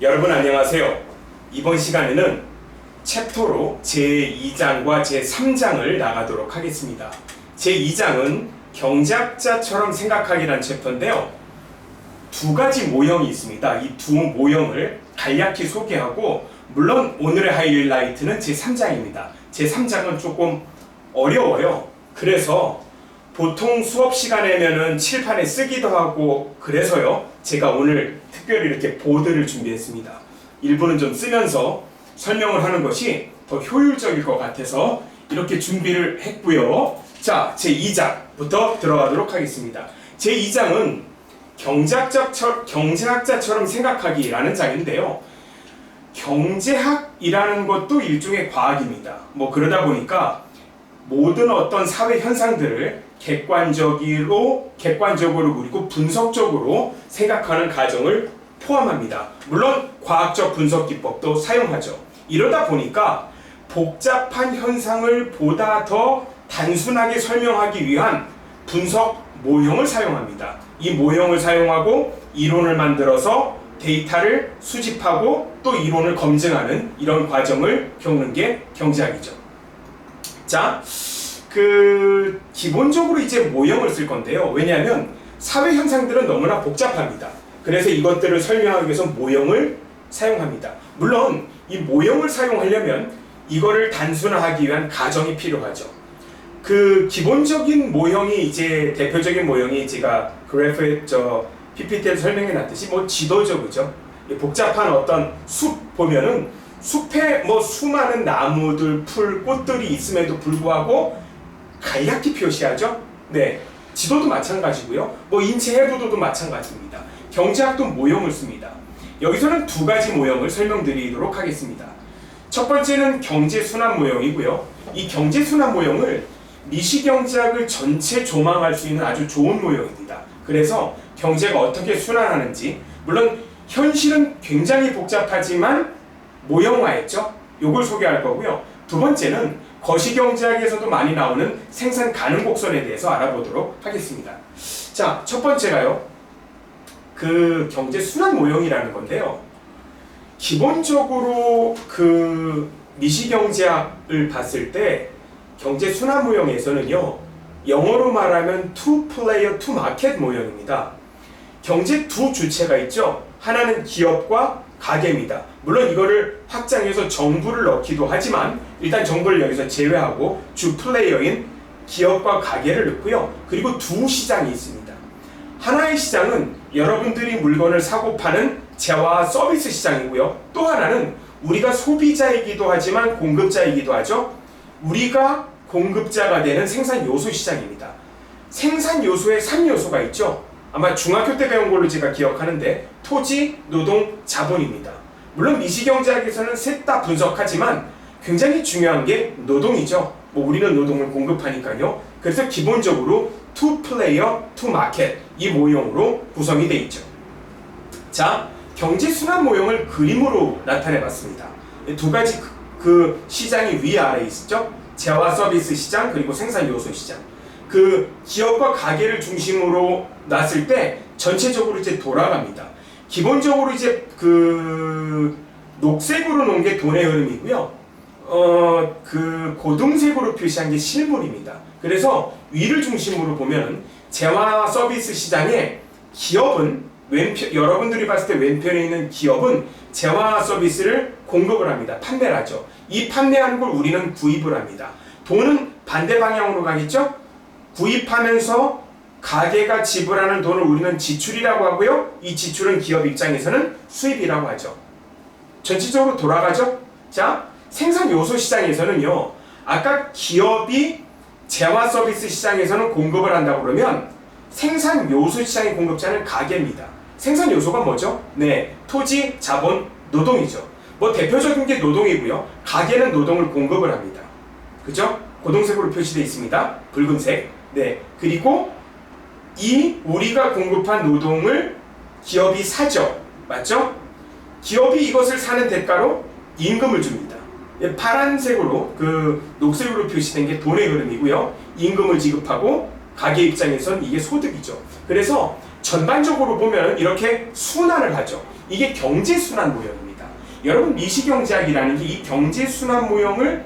여러분 안녕하세요. 이번 시간에는 챕터로 제2장과 제3장을 나가도록 하겠습니다. 제2장은 경제학자처럼 생각하기란 챕터인데요. 두 가지 모형이 있습니다. 이 두 모형을 간략히 소개하고, 물론 오늘의 하이라이트는 제3장입니다. 제3장은 조금 어려워요. 그래서 보통 수업 시간에는 칠판에 쓰기도 하고, 그래서요 제가 오늘 특별히 이렇게 보드를 준비했습니다. 일부는 좀 쓰면서 설명을 하는 것이 더 효율적일 것 같아서 이렇게 준비를 했고요. 자, 제2장부터 들어가도록 하겠습니다. 제2장은 경제학자처럼 생각하기라는 장인데요. 경제학이라는 것도 일종의 과학입니다. 그러다 보니까 모든 어떤 사회 현상들을 객관적으로 그리고 분석적으로 생각하는 과정을 포함합니다. 물론 과학적 분석 기법도 사용하죠. 이러다 보니까 복잡한 현상을 보다 더 단순하게 설명하기 위한 분석 모형을 사용합니다. 이 모형을 사용하고 이론을 만들어서 데이터를 수집하고 또 이론을 검증하는 이런 과정을 겪는 게 경제학이죠. 자, 기본적으로 이제 모형을 쓸 건데요. 왜냐하면 사회 현상들은 너무나 복잡합니다. 그래서 이것들을 설명하기 위해서 모형을 사용합니다. 물론 이 모형을 사용하려면 이거를 단순화하기 위한 가정이 필요하죠. 기본적인 모형이 이제 대표적인 모형이 제가 그래프에 PPT에서 설명해 놨듯이 지도죠, 그죠? 복잡한 어떤 숲 보면은 숲에 수많은 나무들, 풀, 꽃들이 있음에도 불구하고 간략히 표시하죠. 네, 지도도 마찬가지고요. 인체 해부도도 마찬가지입니다. 경제학도 모형을 씁니다. 여기서는 두 가지 모형을 설명드리도록 하겠습니다. 첫 번째는 경제순환 모형이고요. 이 경제순환 모형을 미시경제학을 전체 조망할 수 있는 아주 좋은 모형입니다. 그래서 경제가 어떻게 순환하는지, 물론 현실은 굉장히 복잡하지만 모형화했죠. 요걸 소개할 거고요. 두 번째는 거시경제학에서도 많이 나오는 생산 가능 곡선에 대해서 알아보도록 하겠습니다. 자, 첫 번째가요. 경제 순환 모형이라는 건데요. 기본적으로 미시경제학을 봤을 때 경제 순환 모형에서는요. 영어로 말하면 two player, two market 모형입니다. 경제 두 주체가 있죠. 하나는 기업과 가계입니다. 물론 이거를 확장해서 정부를 넣기도 하지만 일단 정부를 여기서 제외하고 주 플레이어인 기업과 가계를 넣고요. 그리고 두 시장이 있습니다. 하나의 시장은 여러분들이 물건을 사고 파는 재화 서비스 시장이고요. 또 하나는 우리가 소비자이기도 하지만 공급자이기도 하죠. 우리가 공급자가 되는 생산 요소 시장입니다. 생산 요소에 3요소가 있죠. 아마 중학교 때 배운 걸로 제가 기억하는데 토지, 노동, 자본입니다. 물론 미시경제학에서는 셋 다 분석하지만 굉장히 중요한 게 노동이죠. 우리는 노동을 공급하니까요. 그래서 기본적으로 two player, two market 이 모형으로 구성이 되어 있죠. 자, 경제순환 모형을 그림으로 나타내 봤습니다. 두 가지 시장이 위아래 있죠. 재화 서비스 시장 그리고 생산 요소 시장. 기업과 가계를 중심으로 놨을 때 전체적으로 이제 돌아갑니다. 기본적으로 이제 녹색으로 놓은 게 돈의 흐름이고요. 고등색으로 표시한 게 실물입니다. 그래서 위를 중심으로 보면 재화 서비스 시장에 기업은 여러분들이 봤을 때 왼편에 있는 기업은 재화 서비스를 공급을 합니다. 판매를 하죠. 이 판매하는 걸 우리는 구입을 합니다. 돈은 반대 방향으로 가겠죠? 구입하면서 가계가 지불하는 돈을 우리는 지출이라고 하고요. 이 지출은 기업 입장에서는 수입이라고 하죠. 전체적으로 돌아가죠? 자, 생산 요소 시장에서는요. 아까 기업이 재화 서비스 시장에서는 공급을 한다고 그러면 생산 요소 시장의 공급자는 가계입니다. 생산 요소가 뭐죠? 네, 토지, 자본, 노동이죠. 대표적인 게 노동이고요. 가계는 노동을 공급을 합니다. 그죠? 고동색으로 표시되어 있습니다. 붉은색. 네, 그리고 우리가 공급한 노동을 기업이 사죠. 맞죠? 기업이 이것을 사는 대가로 임금을 줍니다. 파란색으로 녹색으로 표시된 게 돈의 흐름이고요. 임금을 지급하고 가계 입장에선 이게 소득이죠. 그래서 전반적으로 보면 이렇게 순환을 하죠. 이게 경제순환 모형입니다. 여러분 미시경제학이라는 게 이 경제순환 모형을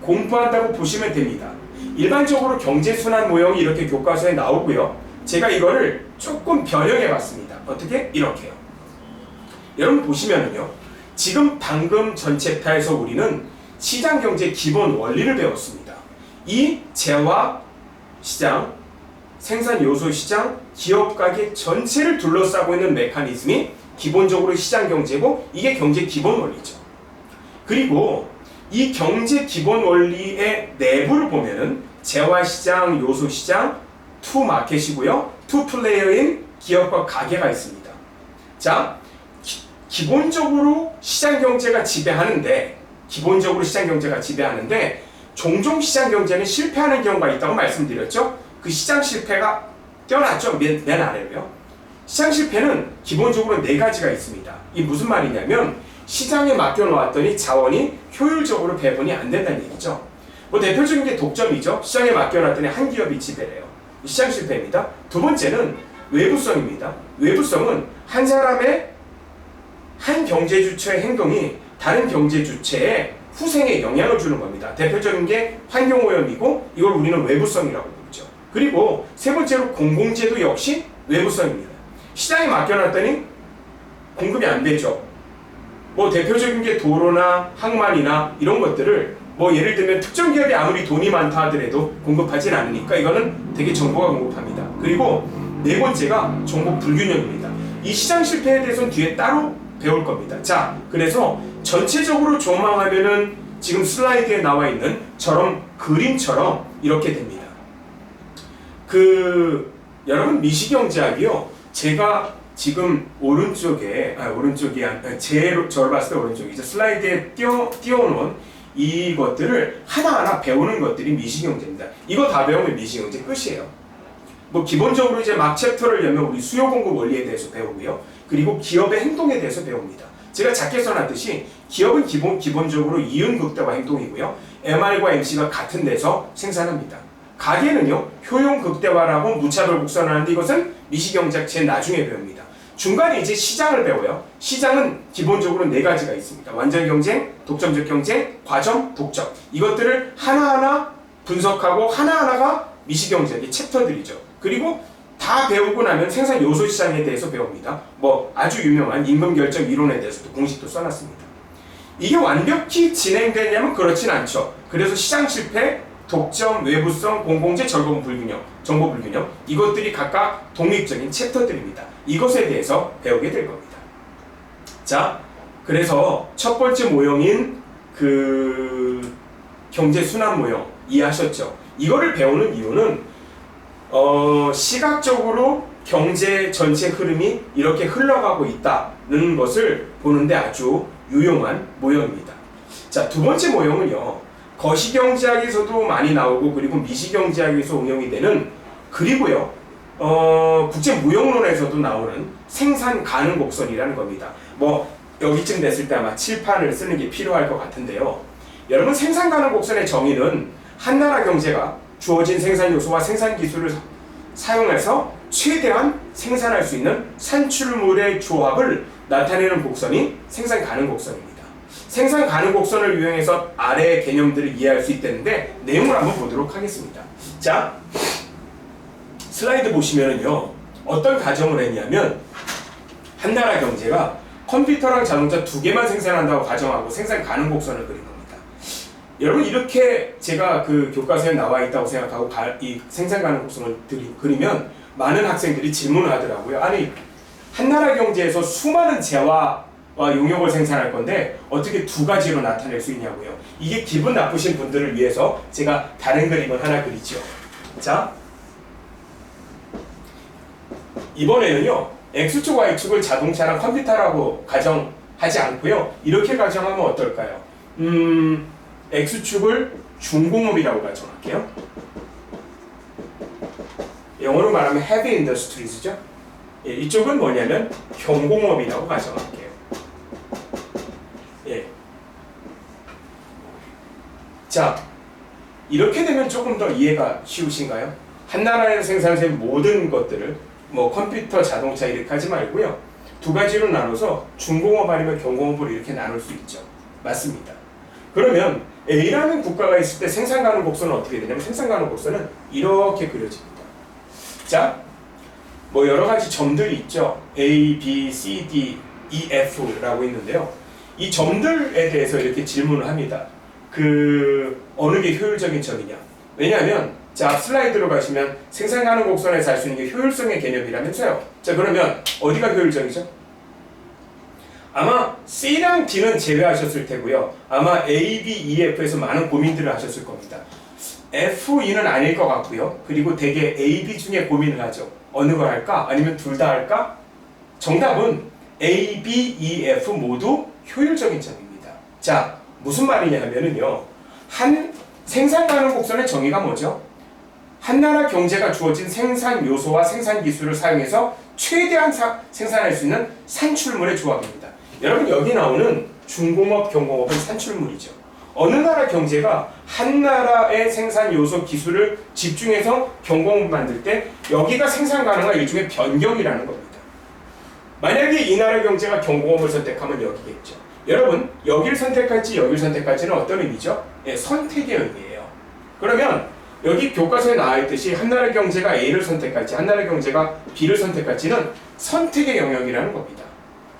공부한다고 보시면 됩니다. 일반적으로 경제순환 모형이 이렇게 교과서에 나오고요. 제가 이거를 조금 변형해 봤습니다. 어떻게? 이렇게요. 여러분 보시면은요. 지금 방금 전 챕터에서 우리는 시장경제 기본 원리를 배웠습니다. 이 재화 시장, 생산 요소 시장, 기업 가계 전체를 둘러싸고 있는 메커니즘이 기본적으로 시장경제고 이게 경제 기본 원리죠. 그리고 이 경제 기본 원리의 내부를 보면은 재화시장, 요소시장, 투 마켓이고요. 투 플레이어인 기업과 가게가 있습니다. 자, 기본적으로 시장경제가 지배하는데 종종 시장경제는 실패하는 경우가 있다고 말씀드렸죠. 그 시장 실패가 떼어놨죠. 맨 아래로요. 시장 실패는 기본적으로 4가지가 있습니다. 이게 무슨 말이냐면 시장에 맡겨놓았더니 자원이 효율적으로 배분이 안 된다는 얘기죠. 뭐 대표적인 게 독점이죠. 시장에 맡겨놨더니 한 기업이 지배를 해요. 시장 실패입니다. 두 번째는 외부성입니다. 외부성은 한 사람의 한 경제주체의 행동이 다른 경제주체의 후생에 영향을 주는 겁니다. 대표적인 게 환경오염이고 이걸 우리는 외부성이라고 부르죠. 그리고 세 번째로 공공재도 역시 외부성입니다. 시장에 맡겨놨더니 공급이 안 되죠. 뭐 대표적인 게 도로나 항만이나 이런 것들을 뭐 예를 들면 특정 기업이 아무리 돈이 많다 하더라도 공급하진 않으니까 이거는 되게 정부가 공급합니다. 그리고 네 번째가 정보 불균형입니다. 이 시장 실패에 대해서는 뒤에 따로 배울 겁니다. 자, 그래서 전체적으로 조망하면은 지금 슬라이드에 나와 있는 그림처럼 이렇게 됩니다. 여러분 미시경제학이요. 제가 지금 저를 봤을 때 오른쪽이죠. 슬라이드에 띄워놓은 이것들을 하나하나 배우는 것들이 미시경제입니다. 이거 다 배우면 미시경제 끝이에요. 뭐 기본적으로 이제 막 챕터를 열면 우리 수요 공급 원리에 대해서 배우고요. 그리고 기업의 행동에 대해서 배웁니다. 제가 작게 써놨듯이 기업은 기본적으로 이윤 극대화 행동이고요. MR과 MC가 같은 데서 생산합니다. 가게는요, 효용 극대화라고 무차별 곡선하는데 이것은 미시경제학 제일 나중에 배웁니다. 중간에 이제 시장을 배워요. 시장은 기본적으로 4가지가 있습니다. 완전 경쟁, 독점적 경쟁, 과점, 독점. 이것들을 하나하나 분석하고 하나하나가 미시경제학의 챕터들이죠. 그리고 다 배우고 나면 생산 요소 시장에 대해서 배웁니다. 뭐 아주 유명한 임금 결정 이론에 대해서도 공식도 써놨습니다. 이게 완벽히 진행되냐면 그렇진 않죠. 그래서 시장 실패, 독점, 외부성, 공공재, 정보 불균형 이것들이 각각 독립적인 챕터들입니다. 이것에 대해서 배우게 될 겁니다. 자, 그래서 첫 번째 모형인 경제 순환 모형 이해하셨죠? 이거를 배우는 이유는 시각적으로 경제 전체 흐름이 이렇게 흘러가고 있다는 것을 보는데 아주 유용한 모형입니다. 자, 두 번째 모형은요. 거시경제학에서도 많이 나오고 그리고 미시경제학에서 응용이 되는 그리고요. 국제무역론에서도 나오는 생산 가능 곡선이라는 겁니다. 뭐 여기쯤 됐을 때 아마 칠판을 쓰는 게 필요할 것 같은데요. 여러분 생산 가능 곡선의 정의는 한 나라 경제가 주어진 생산 요소와 생산 기술을 사용해서 최대한 생산할 수 있는 산출물의 조합을 나타내는 곡선이 생산 가능 곡선입니다. 생산 가능 곡선을 이용해서 아래의 개념들을 이해할 수 있다는데 내용을 한번 보도록 하겠습니다. 자, 슬라이드 보시면은요. 어떤 가정을 했냐면 한 나라 경제가 컴퓨터랑 자동차 2개만 생산한다고 가정하고 생산 가능 곡선을 그린 겁니다. 여러분 이렇게 제가 그 교과서에 나와 있다고 생각하고 이 생산 가능 곡선을 그리면 많은 학생들이 질문을 하더라고요. 아니 한 나라 경제에서 수많은 재화와 용역을 생산할 건데 어떻게 2가지로 나타낼 수 있냐고요. 이게 기분 나쁘신 분들을 위해서 제가 다른 그림을 하나 그리죠. 자, 이번에는요. X축, Y축을 자동차랑 컴퓨터라고 가정하지 않고요. 이렇게 가정하면 어떨까요? X축을 중공업이라고 가정할게요. 영어로 말하면 heavy industries죠. 예, 이쪽은 뭐냐면 경공업이라고 가정할게요. 예. 자, 이렇게 되면 조금 더 이해가 쉬우신가요? 한 나라에서 생산된 모든 것들을 뭐 컴퓨터, 자동차 이렇게 하지 말고요. 두 가지로 나눠서 중공업 아니면 경공업으로 이렇게 나눌 수 있죠. 맞습니다. 그러면 A라는 국가가 있을 때 생산 가능 곡선은 어떻게 되냐면 생산 가능 곡선은 이렇게 그려집니다. 자, 뭐 여러 가지 점들이 있죠. A, B, C, D, E, F라고 있는데요. 이 점들에 대해서 이렇게 질문을 합니다. 어느 게 효율적인 점이냐? 왜냐하면 자, 앞 슬라이드로 가시면 생산 가능 곡선에서 알 수 있는 게 효율성의 개념이라면서요. 자, 그러면 어디가 효율적이죠? 아마 C랑 D는 제외하셨을 테고요. 아마 A, B, E, F에서 많은 고민들을 하셨을 겁니다. F, E는 아닐 것 같고요. 그리고 대개 A, B 중에 고민을 하죠. 어느 걸 할까? 아니면 둘 다 할까? 정답은 A, B, E, F 모두 효율적인 점입니다. 자, 무슨 말이냐 하면은요. 생산 가능 곡선의 정의가 뭐죠? 한 나라 경제가 주어진 생산 요소와 생산 기술을 사용해서 최대한 생산할 수 있는 산출물의 조합입니다. 여러분 여기 나오는 중공업, 경공업은 산출물이죠. 어느 나라 경제가 한 나라의 생산 요소 기술을 집중해서 경공업을 만들 때 여기가 생산 가능한 일종의 변경이라는 겁니다. 만약에 이 나라 경제가 경공업을 선택하면 여기겠죠. 여러분 여기를 선택할지 여기를 선택할지는 어떤 의미죠? 예, 선택의 의미예요. 그러면 여기 교과서에 나와 있듯이 한 나라 경제가 A를 선택할지 한 나라 경제가 B를 선택할지는 선택의 영역이라는 겁니다.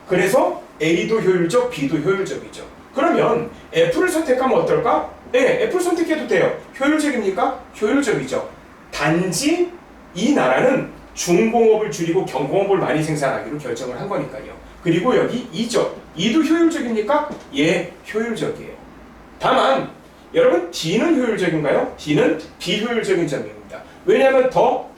그래서 A도 효율적, B도 효율적이죠. 그러면 F를 선택하면 어떨까? 네, F를 선택해도 돼요. 효율적입니까? 효율적이죠. 단지 이 나라는 중공업을 줄이고 경공업을 많이 생산하기로 결정을 한 거니까요. 그리고 여기 E죠. E도 효율적입니까? 예, 효율적이에요. 다만 여러분 D는 효율적인가요? D는 비효율적인 점입니다. 왜냐하면 더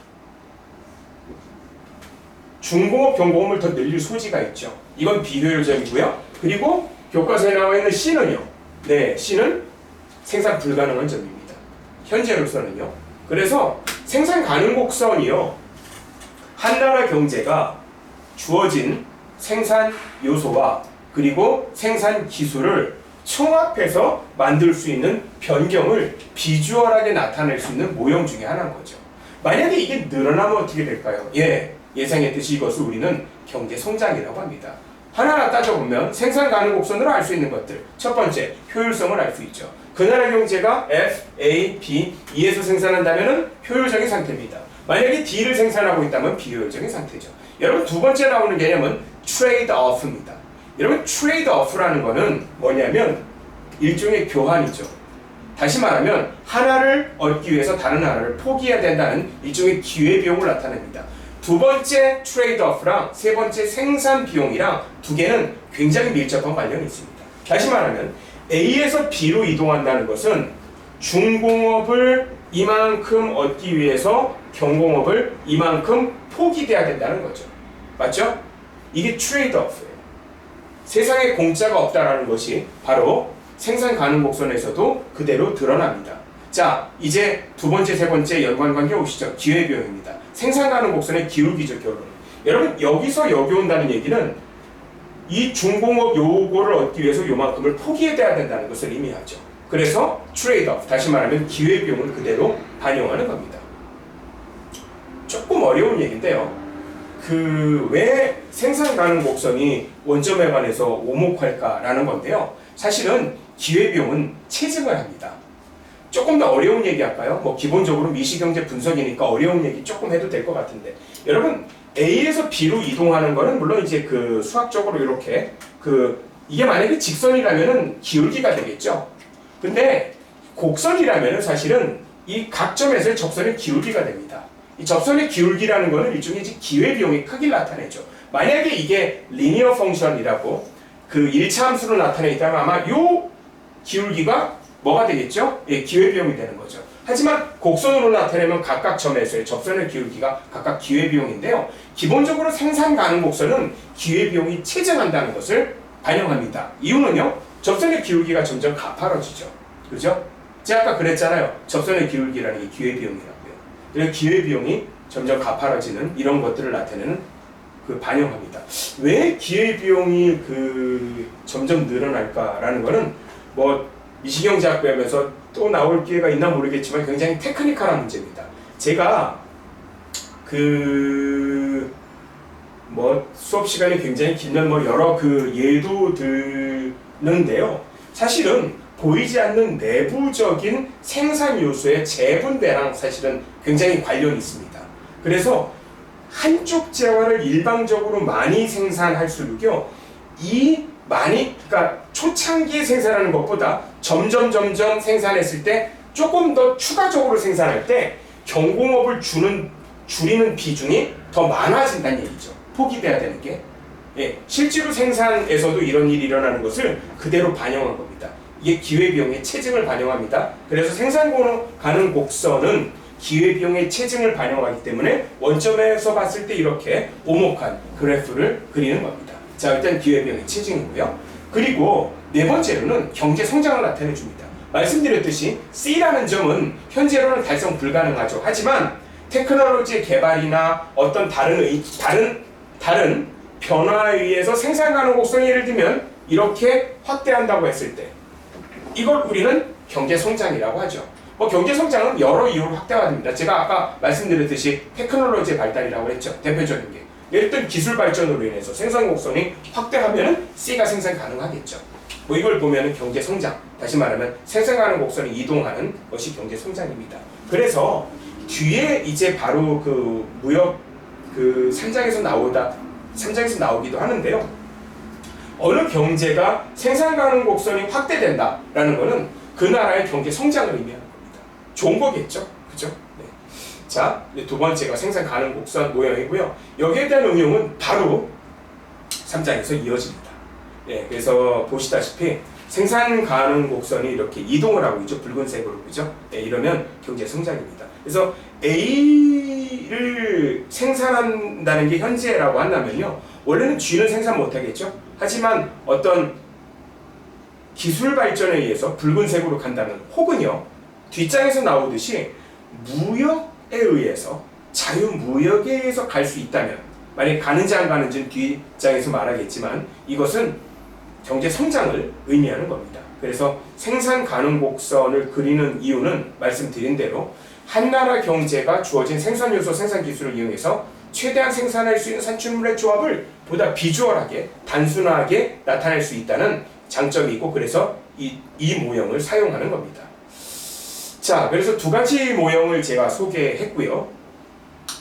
중공업, 경공업을 더 늘릴 소지가 있죠. 이건 비효율적이고요. 그리고 교과서에 나와 있는 C는요. 네, C는 생산 불가능한 점입니다. 현재로서는요. 그래서 생산 가능 곡선이요. 한 나라 경제가 주어진 생산 요소와 그리고 생산 기술을 총합해서 만들 수 있는 변경을 비주얼하게 나타낼 수 있는 모형 중에 하나인 거죠. 만약에 이게 늘어나면 어떻게 될까요? 예, 예상했듯이 이것을 우리는 경제 성장이라고 합니다. 하나하나 따져보면 생산 가능 곡선으로 알 수 있는 것들. 첫 번째, 효율성을 알 수 있죠. 그 나라 경제가 F, A, B, E에서 생산한다면 효율적인 상태입니다. 만약에 D를 생산하고 있다면 비효율적인 상태죠. 여러분 두 번째 나오는 개념은 트레이드 오프입니다. 여러분 트레이드 오프라는 거는 뭐냐면 일종의 교환이죠. 다시 말하면 하나를 얻기 위해서 다른 하나를 포기해야 된다는 일종의 기회비용을 나타냅니다. 두 번째 트레이드 오프랑 세 번째 생산 비용이랑 두 개는 굉장히 밀접한 관련이 있습니다. 다시 말하면 A에서 B로 이동한다는 것은 중공업을 이만큼 얻기 위해서 경공업을 이만큼 포기돼야 된다는 거죠. 맞죠? 이게 트레이드 오프예요. 세상에 공짜가 없다라는 것이 바로 생산 가능 곡선에서도 그대로 드러납니다. 자, 이제 두 번째, 세 번째 연관관계 오시죠. 기회비용입니다. 생산 가능 곡선의 기울기죠, 결론. 여러분, 여기서 여기 온다는 얘기는 이 중공업 요거를 얻기 위해서 요만큼을 포기해야 된다는 것을 의미하죠. 그래서 트레이드 오프, 다시 말하면 기회비용을 그대로 반영하는 겁니다. 조금 어려운 얘기인데요. 왜 생산 가능 곡선이 원점에 관해서 오목할까라는 건데요. 사실은 기회비용은 체증을 합니다. 조금 더 어려운 얘기 할까요? 뭐 기본적으로 미시경제 분석이니까 어려운 얘기 조금 해도 될 것 같은데, 여러분 A에서 B로 이동하는 거는 물론 이제 수학적으로 이렇게 이게 만약에 직선이라면은 기울기가 되겠죠. 근데 곡선이라면은 사실은 이 각 점에서의 접선의 기울기가 됩니다. 이 접선의 기울기라는 거는 일종의 기회비용의 크기를 나타내죠. 만약에 이게 리니어 펑션이라고 1차 함수로 나타내있다면 아마 요 기울기가 뭐가 되겠죠? 예, 기회비용이 되는 거죠. 하지만 곡선으로 나타내면 각각 점에서의 접선의 기울기가 각각 기회비용인데요. 기본적으로 생산 가능 곡선은 기회비용이 체증한다는 것을 반영합니다. 이유는요, 접선의 기울기가 점점 가파라지죠. 그죠? 제가 아까 그랬잖아요. 접선의 기울기라는 게 기회비용이라고요. 그래서 기회비용이 점점 가파라지는 이런 것들을 나타내는 반영합니다. 왜 기회비용이 점점 늘어날까라는 거는 뭐 미시경제학부에서 또 나올 기회가 있나 모르겠지만 굉장히 테크니컬한 문제입니다. 제가 뭐 수업 시간이 굉장히 길면 뭐 여러 그 예도 드는데요. 사실은 보이지 않는 내부적인 생산 요소의 재분배랑 사실은 굉장히 관련이 있습니다. 그래서 한쪽 재화를 일방적으로 많이 생산할수록요, 그러니까 초창기에 생산하는 것보다 점점 생산했을 때 조금 더 추가적으로 생산할 때 경공업을 줄이는 비중이 더 많아진다는 얘기죠. 포기돼야 되는 게. 예, 실제로 생산에서도 이런 일이 일어나는 것을 그대로 반영한 겁니다. 이게 기회비용의 체증을 반영합니다. 그래서 생산 가능 곡선은 기회비용의 체증을 반영하기 때문에 원점에서 봤을 때 이렇게 오목한 그래프를 그리는 겁니다. 자, 일단 기회비용의 체증이고요. 그리고 네 번째로는 경제 성장을 나타내 줍니다. 말씀드렸듯이 C라는 점은 현재로는 달성 불가능하죠. 하지만 테크놀로지의 개발이나 어떤 다른 변화에 의해서 생산 가능 곡선을 예를 들면 이렇게 확대한다고 했을 때 이걸 우리는 경제 성장이라고 하죠. 경제 성장은 여러 이유로 확대가 됩니다. 제가 아까 말씀드렸듯이 테크놀로지의 발달이라고 했죠. 대표적인 게. 예를 들면 기술 발전으로 인해서 생산 곡선이 확대하면 C가 생산 가능하겠죠. 이걸 보면 경제 성장, 다시 말하면 생산 가능 곡선이 이동하는 것이 경제 성장입니다. 그래서 뒤에 이제 바로 그 무역 그 3장에서 나오기도 하는데요. 어느 경제가 생산 가능 곡선이 확대된다라는 것은 그 나라의 경제 성장을 의미하는 겁니다. 좋은 거겠죠, 그죠? 네. 자, 두 번째가 생산 가능 곡선 모형이고요. 여기에 대한 응용은 바로 3장에서 이어집니다. 예, 그래서 보시다시피 생산 가능 곡선이 이렇게 이동을 하고 있죠. 붉은색으로, 그죠? 예, 이러면 경제 성장입니다. 그래서 A를 생산한다는 게 현재라고 한다면요, 원래는 G는 생산 못하겠죠. 하지만 어떤 기술 발전에 의해서 붉은색으로 간다면, 혹은요 뒷장에서 나오듯이 무역에 의해서, 자유무역에 의해서 갈 수 있다면, 만약 가는지 안 가는지는 뒷장에서 말하겠지만 이것은 경제 성장을 의미하는 겁니다. 그래서 생산 가능 곡선을 그리는 이유는 말씀드린 대로 한 나라 경제가 주어진 생산 요소, 생산 기술을 이용해서 최대한 생산할 수 있는 산출물의 조합을 보다 비주얼하게, 단순하게 나타낼 수 있다는 장점이 있고, 그래서 이 모형을 사용하는 겁니다. 자, 그래서 두 가지 모형을 제가 소개했고요.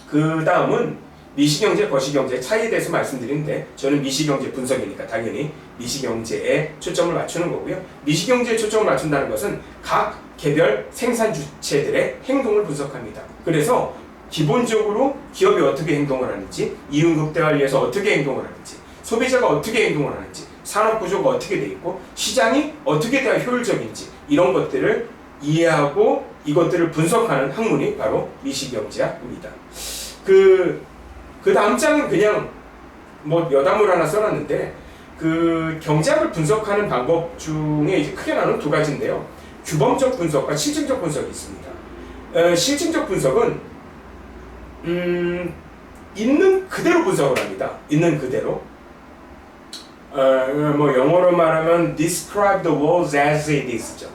그 다음은 미시경제, 거시경제 차이에 대해서 말씀드리는데, 저는 미시경제 분석이니까 당연히 미시경제에 초점을 맞추는 거고요. 미시경제에 초점을 맞춘다는 것은 각 개별 생산 주체들의 행동을 분석합니다. 그래서 기본적으로 기업이 어떻게 행동을 하는지, 이윤 극대화를 위해서 어떻게 행동을 하는지, 소비자가 어떻게 행동을 하는지, 산업 구조가 어떻게 돼 있고, 시장이 어떻게 돼야 효율적인지, 이런 것들을 이해하고 이것들을 분석하는 학문이 바로 미시경제학입니다. 그 다음 장은 그냥 뭐 여담을 하나 써놨는데, 그 경제학을 분석하는 방법 중에 이제 크게 나누는 두 가지인데요. 규범적 분석과 실증적 분석이 있습니다. 실증적 분석은 있는 그대로 분석을 합니다. 있는 그대로. 뭐 영어로 말하면 describe the world as it is죠.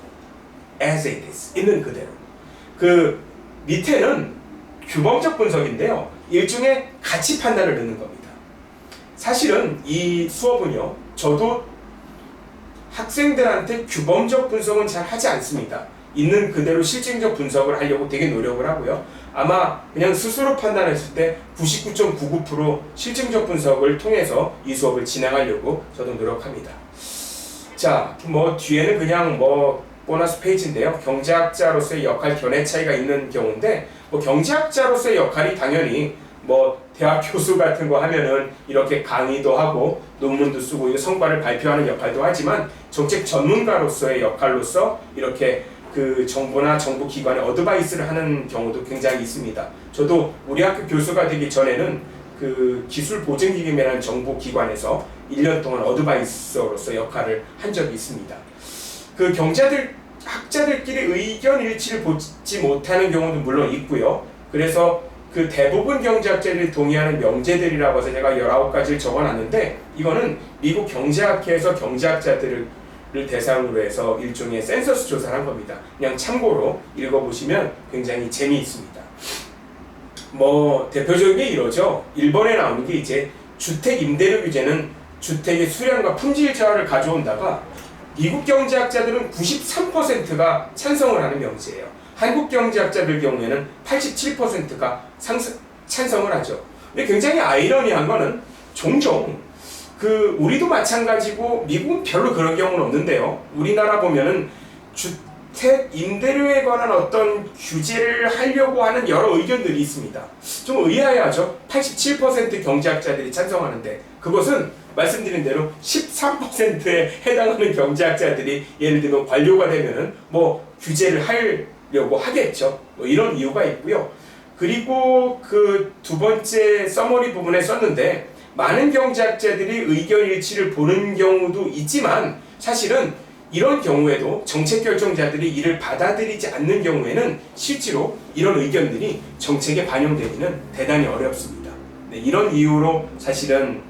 as it is. 있는 그대로. 그 밑에는 규범적 분석인데요. 일종의 가치 판단을 넣는 겁니다. 사실은 이 수업은요, 저도 학생들한테 규범적 분석은 잘 하지 않습니다. 있는 그대로 실증적 분석을 하려고 되게 노력을 하고요. 아마 그냥 스스로 판단했을 때 99.99% 실증적 분석을 통해서 이 수업을 진행하려고 저도 노력합니다. 자, 뭐 뒤에는 그냥 뭐 보너스 페이지인데요. 경제학자로서의 역할 견해 차이가 있는 경우인데, 뭐 경제학자로서의 역할이 당연히 뭐 대학 교수 같은 거 하면은 이렇게 강의도 하고 논문도 쓰고 성과를 발표하는 역할도 하지만, 정책 전문가로서의 역할로서 이렇게 그 정부나 정부 기관에 어드바이스를 하는 경우도 굉장히 있습니다. 저도 우리 학교 교수가 되기 전에는 그 기술보증기금이라는 정부 기관에서 1년 동안 어드바이서로서 역할을 한 적이 있습니다. 그 학자들끼리 의견 일치를 보지 못하는 경우도 물론 있고요. 그래서 그 대부분 경제학자들이 동의하는 명제들이라고 해서 제가 19가지를 적어놨는데, 이거는 미국 경제학회에서 경제학자들을 대상으로 해서 일종의 센서스 조사를 한 겁니다. 그냥 참고로 읽어보시면 굉장히 재미있습니다. 뭐 대표적인 게 이러죠. 1번에 나오는 게 이제 주택 임대료 규제는 주택의 수량과 품질 저하를 가져온다가 미국 경제학자들은 93%가 찬성을 하는 명제예요. 한국 경제학자들 경우에는 87%가 찬성을 하죠. 근데 굉장히 아이러니한 거는 종종 우리도 마찬가지고 미국은 별로 그런 경우는 없는데요. 우리나라 보면은 주택 임대료에 관한 어떤 규제를 하려고 하는 여러 의견들이 있습니다. 좀 의아해하죠. 87% 경제학자들이 찬성하는데 그것은 말씀드린 대로 13%에 해당하는 경제학자들이 예를 들면 관료가 되면은 뭐 규제를 하려고 하겠죠. 뭐 이런 이유가 있고요. 그리고 그 두 번째 서머리 부분에 썼는데 많은 경제학자들이 의견 일치를 보는 경우도 있지만 사실은 이런 경우에도 정책 결정자들이 이를 받아들이지 않는 경우에는 실제로 이런 의견들이 정책에 반영되기는 대단히 어렵습니다. 네, 이런 이유로 사실은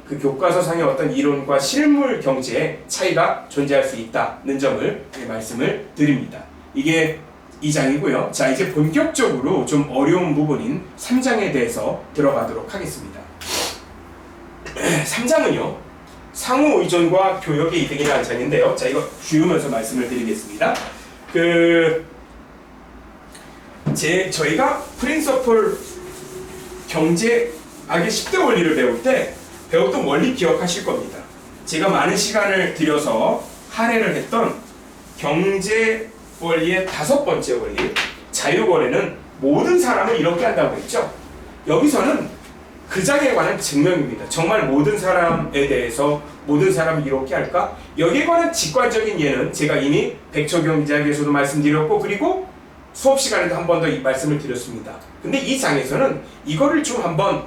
그 교과서상의 어떤 이론과 실물 경제의 차이가 존재할 수 있다는 점을 말씀을 드립니다. 이게 2장이고요. 자, 이제 본격적으로 좀 어려운 부분인 3장에 대해서 들어가도록 하겠습니다. 3장은요. 상호 의존과 교역의 이득이라는 장인데요. 자, 이거 지우면서 말씀을 드리겠습니다. 저희가 프린서플 경제학의 10대 원리를 배울 때 배웠던 원리 기억하실 겁니다. 제가 많은 시간을 들여서 할애를 했던 경제 원리의 5번째 원리, 자유거래는 모든 사람을 이렇게 한다고 했죠. 여기서는 그 장에 관한 증명입니다. 정말 모든 사람에 대해서 모든 사람이 이렇게 할까? 여기에 관한 직관적인 예는 제가 이미 백초경제학에서도 말씀드렸고 그리고 수업 시간에도 한 번 더 이 말씀을 드렸습니다. 근데 이 장에서는 이거를 좀 한번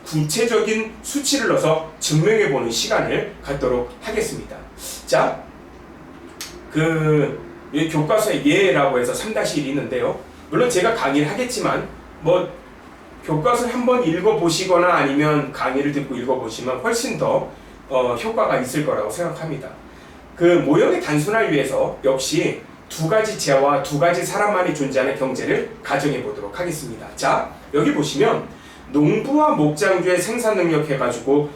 구체적인 수치를 넣어서 증명해보는 시간을 갖도록 하겠습니다. 자, 여기 교과서에 예라고 해서 3-1이 있는데요. 물론 제가 강의를 하겠지만 교과서를 한번 읽어보시거나 아니면 강의를 듣고 읽어보시면 훨씬 더 효과가 있을 거라고 생각합니다. 모형의 단순화를 위해서 역시 두 가지 재와 두 가지 사람만이 존재하는 경제를 가정해 보도록 하겠습니다. 자, 여기 보시면 농부와 목장주의 생산 능력 해가지고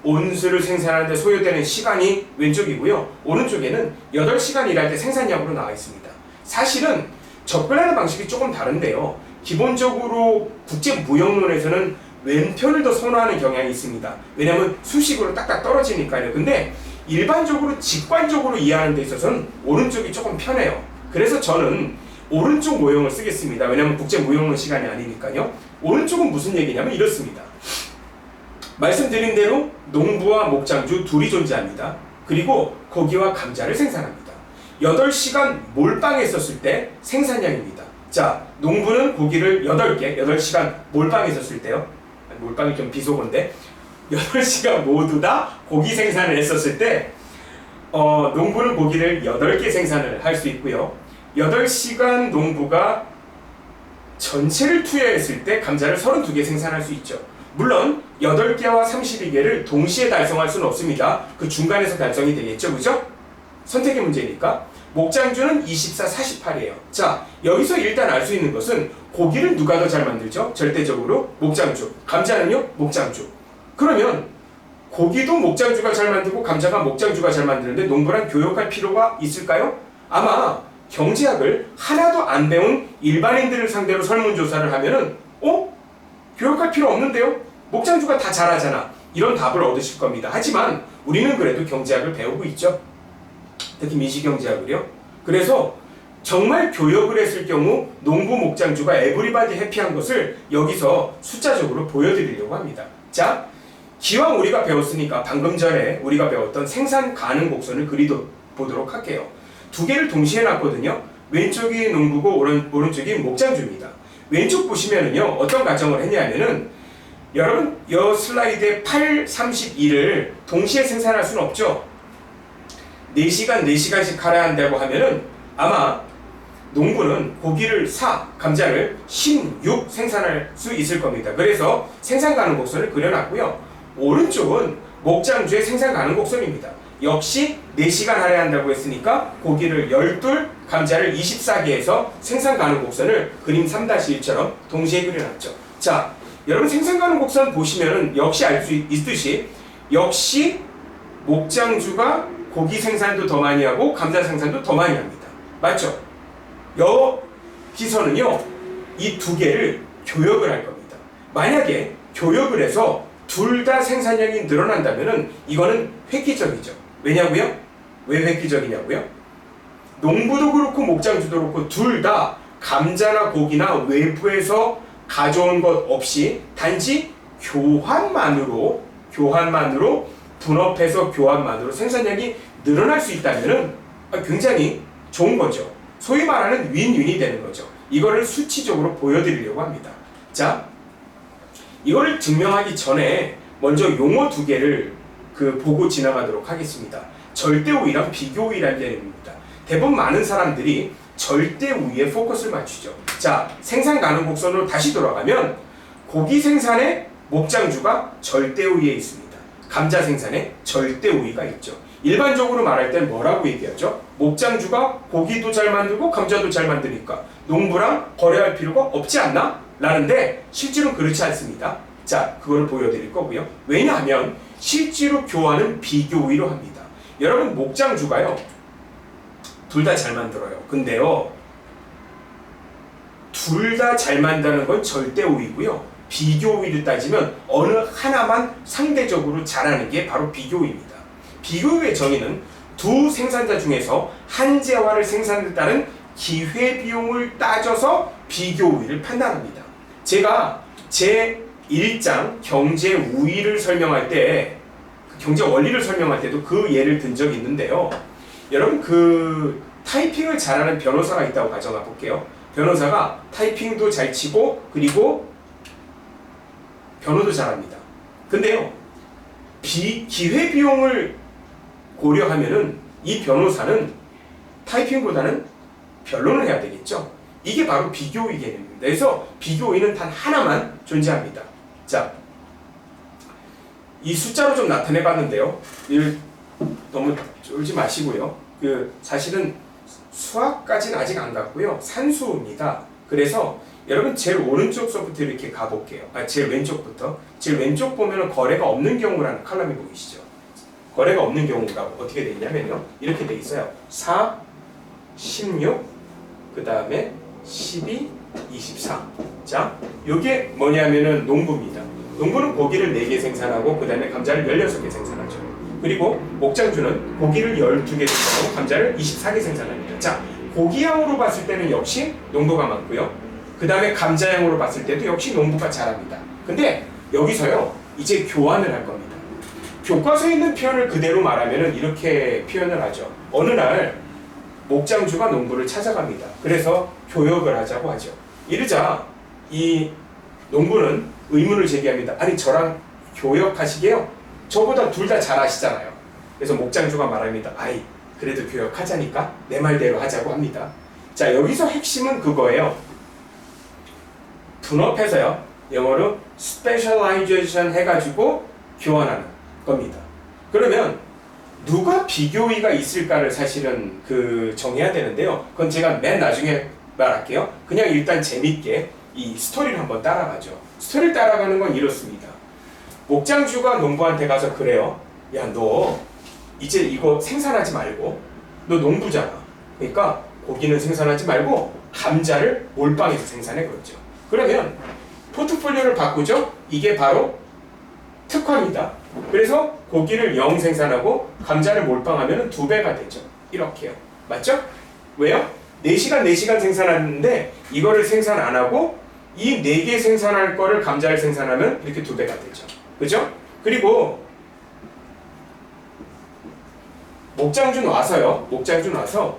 온수를 생산하는 데 소요되는 시간이 왼쪽이고요. 오른쪽에는 8시간 일할 때 생산량으로 나와 있습니다. 사실은 접근하는 방식이 조금 다른데요. 기본적으로 국제무역론에서는 왼편을 더 선호하는 경향이 있습니다. 왜냐하면 수식으로 딱딱 떨어지니까요. 근데 일반적으로 직관적으로 이해하는 데 있어서는 오른쪽이 조금 편해요. 그래서 저는 오른쪽 모형을 쓰겠습니다. 왜냐하면 국제무역론 시간이 아니니까요. 오른쪽은 무슨 얘기냐면 이렇습니다. 말씀드린 대로 농부와 목장주 둘이 존재합니다. 그리고 고기와 감자를 생산합니다. 8시간 몰빵에 썼을 때 생산량입니다. 자, 농부는 고기를 8시간 몰빵에 썼을 때요. 몰빵이 좀 비속어인데 8시간 모두 다 고기 생산을 했었을 때 농부는 고기를 8개 생산을 할 수 있고요. 8시간 농부가 전체를 투여했을 때 감자를 32개 생산할 수 있죠. 물론 8개와 32개를 동시에 달성할 수는 없습니다. 그 중간에서 달성이 되겠죠. 그죠? 선택의 문제니까. 목장주는 24, 48이에요. 자, 여기서 일단 알 수 있는 것은 고기를 누가 더 잘 만들죠? 절대적으로 목장주. 감자는요? 목장주. 그러면 고기도 목장주가 잘 만들고 감자가 목장주가 잘 만드는데 농부랑 교역할 필요가 있을까요? 아마 경제학을 하나도 안 배운 일반인들을 상대로 설문조사를 하면은 교역할 필요 없는데요? 목장주가 다 잘하잖아. 이런 답을 얻으실 겁니다. 하지만 우리는 그래도 경제학을 배우고 있죠. 특히 민식경제학을요. 그래서 정말 교역을 했을 경우 농부 목장주가 에브리바디 해피한 것을 여기서 숫자적으로 보여드리려고 합니다. 자, 기왕 우리가 배웠으니까 방금 전에 우리가 배웠던 생산 가능 곡선을 그려보도록 할게요. 두 개를 동시에 놨거든요. 왼쪽이 농부고 오른쪽이 목장주입니다. 왼쪽 보시면은요, 어떤 가정을 했냐면은, 여러분, 이 슬라이드에 8, 32를 동시에 생산할 수는 없죠. 4시간, 4시간씩 갈아야 한다고 하면은, 아마 농부는 고기를 4, 감자를 16 생산할 수 있을 겁니다. 그래서 생산 가능 곡선을 그려놨고요. 오른쪽은 목장주의 생산 가능 곡선입니다. 역시 4시간 할애야 한다고 했으니까 고기를 12, 감자를 24개 해서 생산 가능 곡선을 그림 3-1처럼 동시에 그려놨죠. 자, 여러분 생산 가능 곡선 보시면은 역시 알 수 있듯이 역시 목장주가 고기 생산도 더 많이 하고 감자 생산도 더 많이 합니다. 맞죠? 여기서는요 이 두 개를 교역을 할 겁니다. 만약에 교역을 해서 둘 다 생산량이 늘어난다면은 이거는 획기적이죠. 왜냐고요? 왜 획기적이냐고요? 농부도 그렇고 목장주도 그렇고 둘 다 감자나 고기나 외부에서 가져온 것 없이 단지 교환만으로 분업해서 교환만으로 생산량이 늘어날 수 있다면은 굉장히 좋은 거죠. 소위 말하는 윈윈이 되는 거죠. 이거를 수치적으로 보여드리려고 합니다. 자, 이거를 증명하기 전에 먼저 용어 두 개를 보고 지나가도록 하겠습니다. 절대우위랑 비교우위라는 개념입니다. 대부분 많은 사람들이 절대우위에 포커스를 맞추죠. 자, 생산 가능 곡선으로 다시 돌아가면 고기 생산에 목장주가 절대우위에 있습니다. 감자 생산에 절대우위가 있죠. 일반적으로 말할 땐 뭐라고 얘기하죠? 목장주가 고기도 잘 만들고 감자도 잘 만드니까 농부랑 거래할 필요가 없지 않나? 라는데 실제로는 그렇지 않습니다. 자, 그걸 보여드릴 거고요. 왜냐하면 실제로 교환은 비교우위로 합니다. 여러분 목장주가요 둘 다 잘 만들어요. 근데요 둘 다 잘 만드는 건 절대우위고요. 비교우위를 따지면 어느 하나만 상대적으로 잘하는 게 바로 비교우위입니다. 비교우위의 정의는 두 생산자 중에서 한 재화를 생산했다는 기회비용을 따져서 비교우위를 판단합니다. 제가 제 1장 경제우위를 설명할 때 경제 원리를 설명할 때도 그 예를 든 적이 있는데요. 여러분 타이핑을 잘하는 변호사가 있다고 가정해 볼게요. 변호사가 타이핑도 잘 치고 그리고 변호도 잘합니다. 근데요 기회비용을 고려하면은 이 변호사는 타이핑보다는 변론을 해야 되겠죠. 이게 바로 비교의 개념입니다. 그래서 비교의는 단 하나만 존재합니다. 자, 이 숫자로 좀 나타내 봤는데요. 너무 쫄지 마시고요. 사실은 수학까지는 아직 안 갔고요. 산수입니다. 그래서 여러분 제일 오른쪽서부터 이렇게 가볼게요. 제일 왼쪽부터. 제일 왼쪽 보면은 거래가 없는 경우라는 칼럼이 보이시죠? 거래가 없는 경우가 어떻게 돼 있냐면요. 이렇게 돼 있어요. 4, 16, 그 다음에 12, 24. 자, 이게 뭐냐면은 농부입니다. 농부는 고기를 4개 생산하고 그 다음에 감자를 16개 생산하죠. 그리고 목장주는 고기를 12개 생산하고 감자를 24개 생산합니다. 자, 고기양으로 봤을 때는 역시 농부가 많고요. 그 다음에 감자양으로 봤을 때도 역시 농부가 잘합니다. 근데 여기서요 이제 교환을 할 겁니다. 교과서에 있는 표현을 그대로 말하면 이렇게 표현을 하죠. 어느 날 목장주가 농부를 찾아갑니다. 그래서 교역을 하자고 하죠. 이러자 이 농부는 의문을 제기합니다. 아니 저랑 교역하시게요? 저보다 둘 다 잘하시잖아요. 그래서 목장주가 말합니다. 아이 그래도 교역하자니까 내 말대로 하자고 합니다. 자, 여기서 핵심은 그거예요. 분업해서요 영어로 specialization 해가지고 교환하는 겁니다. 그러면 누가 비교의가 있을까를 사실은 정해야 되는데요. 그건 제가 맨 나중에 말할게요. 그냥 일단 재밌게 이 스토리를 한번 따라가죠. 스토리를 따라가는 건 이렇습니다. 목장주가 농부한테 가서 그래요. 야, 너 이제 이거 생산하지 말고 너 농부잖아. 그러니까 고기는 생산하지 말고 감자를 몰빵해서 생산해 그러죠. 그러면 포트폴리오를 바꾸죠. 이게 바로 특화입니다. 그래서 고기를 0 생산하고 감자를 몰빵하면 2배가 되죠. 이렇게요. 맞죠? 왜요? 4시간 4시간 생산하는데 이거를 생산 안 하고 이 4개 생산할 거를 감자를 생산하면 이렇게 2배가 되죠. 그죠? 그리고 목장주 와서요. 목장주 와서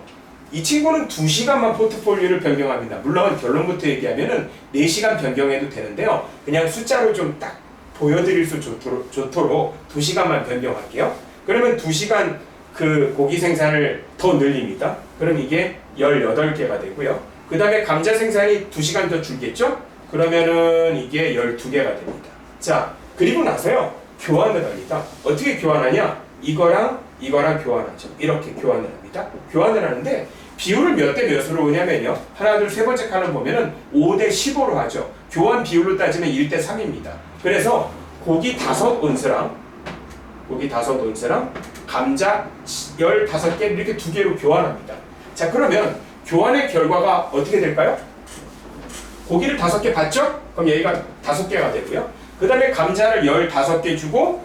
이 친구는 2시간만 포트폴리오를 변경합니다. 물론 결론부터 얘기하면은 4시간 변경해도 되는데요. 그냥 숫자로 좀 딱 보여드릴 수 좋도록 2시간만 변경할게요. 그러면 2시간 고기 생산을 더 늘립니다. 그럼 이게 18개가 되고요. 그 다음에 감자 생산이 2시간 더 줄겠죠? 그러면은 이게 12개가 됩니다. 자, 그리고 나서요. 교환을 합니다. 어떻게 교환하냐? 이거랑 교환하죠. 이렇게 교환을 합니다. 교환을 하는데 비율을 몇 대 몇으로 오냐면요. 하나, 둘, 세 번째 칸을 보면은 5대 15로 하죠. 교환 비율로 따지면 1대 3입니다. 그래서 고기 5온스랑 감자 15개 이렇게 두 개로 교환합니다. 자, 그러면 교환의 결과가 어떻게 될까요? 고기를 5개 받죠? 그럼 여기가 5개가 되고요. 그 다음에 감자를 15개 주고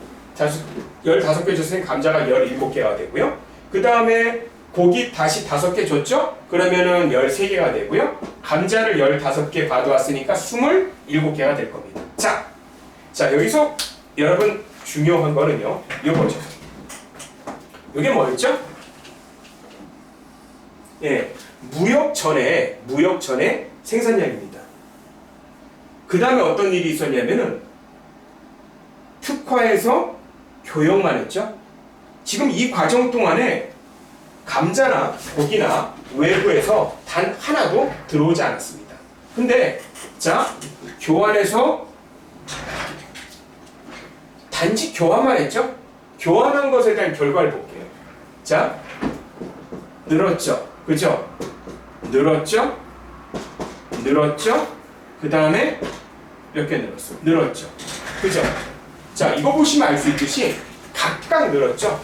15개 줬으니 감자가 17개가 되고요. 그 다음에 고기 다시 5개 줬죠? 그러면은 13개가 되고요. 감자를 15개 받아왔으니까 27개가 될 겁니다. 자, 여기서 여러분 중요한 거는요. 이거죠. 이게 뭐였죠? 예, 무역 전에 생산량입니다. 그 다음에 어떤 일이 있었냐면은 특화해서 교역만 했죠. 지금 이 과정 동안에 감자나 고기나 외부에서 단 하나도 들어오지 않았습니다. 근데 자, 교환해서 단지 교환만 했죠? 교환한 것에 대한 결과를 볼게요. 자, 늘었죠? 그죠? 늘었죠? 그 다음에 몇 개 늘었어요? 늘었죠? 그죠? 자, 이거 보시면 알 수 있듯이 각각 늘었죠?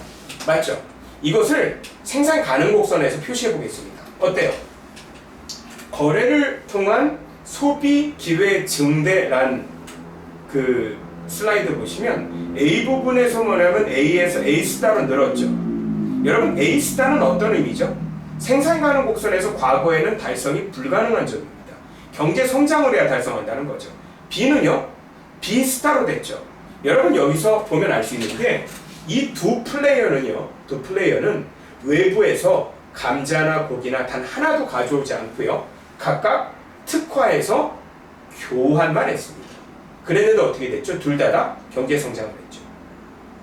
맞죠? 이것을 생산 가능 곡선에서 표시해 보겠습니다. 어때요? 거래를 통한 소비 기회 증대란 그 슬라이드 보시면 A 부분에서 뭐냐면 A에서 A-로 늘었죠. 여러분 A-는 어떤 의미죠? 생산 가능 곡선에서 과거에는 달성이 불가능한 점입니다. 경제 성장을 해야 달성한다는 거죠. B는요? B-로 됐죠. 여러분 여기서 보면 알 수 있는데 이 두 플레이어는 외부에서 감자나 고기나 단 하나도 가져오지 않고요. 각각 특화해서 교환만 했습니다. 그랬는데 어떻게 됐죠? 둘 다 경제 성장을 했죠.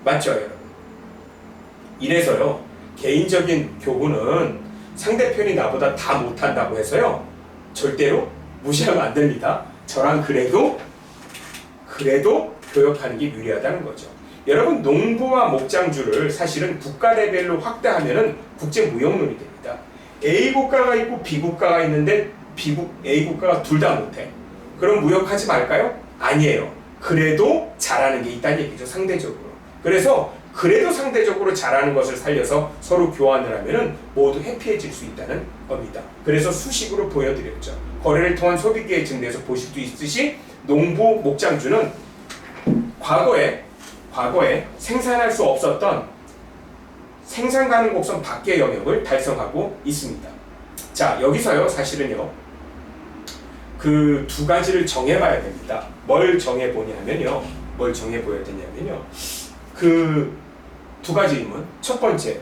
맞죠, 여러분? 이래서요. 개인적인 교훈은 상대편이 나보다 다 못한다고 해서요. 절대로 무시하면 안 됩니다. 저랑 그래도 교역하는 게 유리하다는 거죠. 여러분 농부와 목장주를 사실은 국가 레벨로 확대하면은 국제 무역론이 됩니다. A 국가가 있고 B 국가가 있는데 A 국가가 둘 다 못해. 그럼 무역하지 말까요? 아니에요. 그래도 잘하는 게 있다는 얘기죠. 상대적으로. 그래서 그래도 상대적으로 잘하는 것을 살려서 서로 교환을 하면은 모두 해피해질 수 있다는 겁니다. 그래서 수식으로 보여드렸죠. 거래를 통한 소비기회 증대에서 보실 수 있듯이 농부, 목장주는 과거에 생산할 수 없었던 생산 가능 곡선 밖의 영역을 달성하고 있습니다. 자, 여기서요, 사실은요, 그 두 가지를 정해봐야 됩니다. 뭘 정해보냐면요, 그 두 가지 의문. 첫 번째,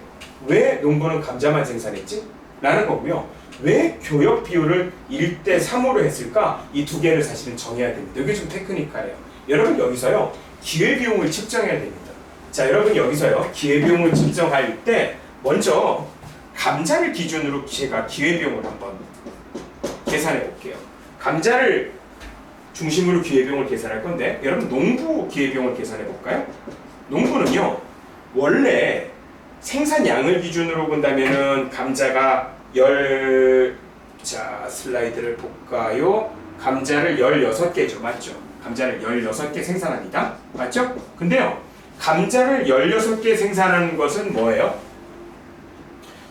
왜 농부는 감자만 생산했지? 라는 거고요. 왜 교역 비율을 1대 3으로 했을까? 이 두 개를 사실은 정해야 됩니다. 이게 좀 테크니컬해요. 여러분 여기서요, 기회비용을 측정해야 됩니다. 자, 여러분 여기서요, 기회비용을 측정할 때 먼저 감자를 기준으로 제가 기회비용을 한번 계산해 볼게요. 감자를 중심으로 기회비용을 계산할 건데, 여러분 농부 기회비용을 계산해 볼까요? 농부는요, 원래 생산량을 기준으로 본다면은 감자가 자, 슬라이드를 볼까요? 감자를 16개죠. 맞죠? 감자를 16개 생산합니다. 맞죠? 근데요, 감자를 16개 생산하는 것은 뭐예요?